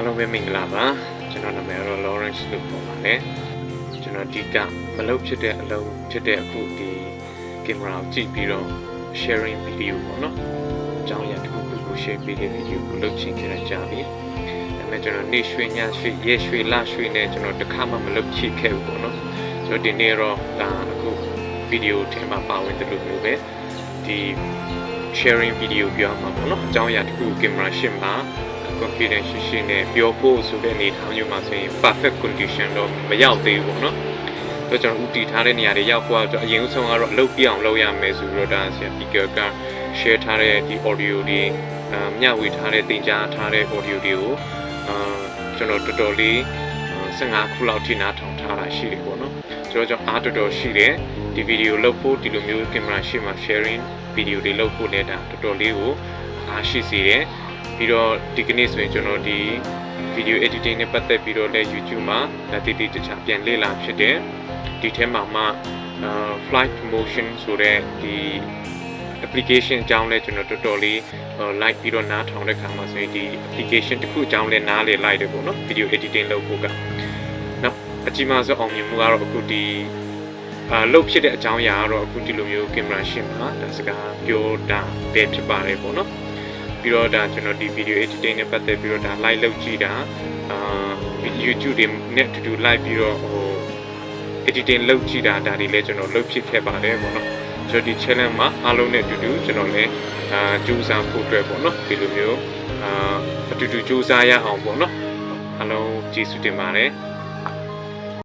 အားလုံးပဲမင်္ဂလာပါကျွန်တော်နာမည်ကတော့ Lawrence လို့ခေါ်ပါတယ်ကျွန်တော်ဒီကမလုပ်ဖြစ်တဲ့အလုပ်ဖြစ်တဲ့အခုဒီကင်မရာကိုကြည့်ပြီးတော့ sharing video ပေါ့နော်အကြောင်းအရာတစ်ခုခုကို share ပေးတဲ့ video ကိုလုပ်ချင်ခဲ့ကြပြီဒါပေမဲ့ကျွန်တော်နေ့ရွှေညရွှေရက်ရွှေလရွှေနဲ့ကျွန်တော်တစ်ခါမှမလုပ်ဖြစ်ခဲ့ဘူးပေါ့နော်ဆိုတော့ဒီနေ့တော့ဒါအခု video ထဲမှာပါဝင်တယ်လို့မျိုးပဲဒီ sharing video ပြောမှာပေါ့နော်အကြောင်းအရာတစ်ခုကင်မရာရှင်းမှာ confidence ရှိနေပြောဖို့ဆိုတဲ့အနေထားမျိုးမှာဆိုရင် perfect condition တော့မရောက်သေးဘူးပေါ့နော်။ဒါကြောင့်ဦးတည်ထားတဲ့နေရာတွေရောက်ဖို့အတွက်အရင်ဆုံးကတော့အလုပ်ပြအောင်လုပ်ရမယ်ဆိုတော့ဒါဆရာ speaker က share ထားတဲ့ဒီ audio တွေမျှဝေထားတဲ့သင်ကြားထားတဲ့ audio တွေကိုကျွန်တော်တော်တော်လေး15ခုလောက်ထိနားထောင်ထားတာရှိတယ်ပေါ့နော်။ကျွန်တော်အားတော်တော်ရှိတယ်ဒီ video လုပ်ဖို့ဒီလိုမျိုး camera ရှေ့မှာ sharing video တွေလုပ်ဖို့လည်းဒါတော်တော်လေးကိုအားရှိစေတယ်ပြီးတော့ဒီကနေ့ဆိုရင်ကျွန်တော်ဒီ video editing နဲ့ပတ်သက်ပြီးတော့လည်း YouTube မှာဒါတည်တည်တခြားပြန်လေ့လာဖြစ်တယ်ဒီထဲမှာမှflight promotion ဆိုတဲ့ဒီ application အကြောင်းလဲကျွန်တော်တော်တော်လေး like ပြီးတော့နားထောင်တဲ့ခါမှာဆိုရင်ဒီ application တစ်ခုအကြောင်းလဲနားလေလိုက်တယ်ပေါ့နော် video editing လုပ်ဖို့ကနောက်အကြီးမားဆုံးအောင်မြင်မှုကတော့အခုဒီလုပ်ဖြစ်တဲ့အကြောင်းအရာကတော့အခုဒီလိုမျိုးကင်မရာရှင်းမှာဒါစကားပြောတာပဲဖြစ်ပါတယ်ပေါ့နော်ပြီးတော့ဒါကျွန်တော်ဒီ video editing နဲ့ပတ်သက်ပြီးတော့ဒါ live လုပ်ကြည့်တာYouTube တွေနဲ့တူတူ live ပြီးတော့editing လုပ်ကြည့်တာဒါတွေလည်းကျွန်တော်လုပ်ဖြစ်ခဲ့ပါတယ်ပေါ့နော်ဆိုတော့ဒီ challenge မှာအားလုံးနဲ့တူတူကျွန်တော်လည်းကြိုးစားဖို့အတွက်ပေါ့နော်ဒီလိုမျိုးအတူတူကြိုးစားရအောင်ပေါ့နော်အားလုံးကျေးဇူးတင်ပါတယ်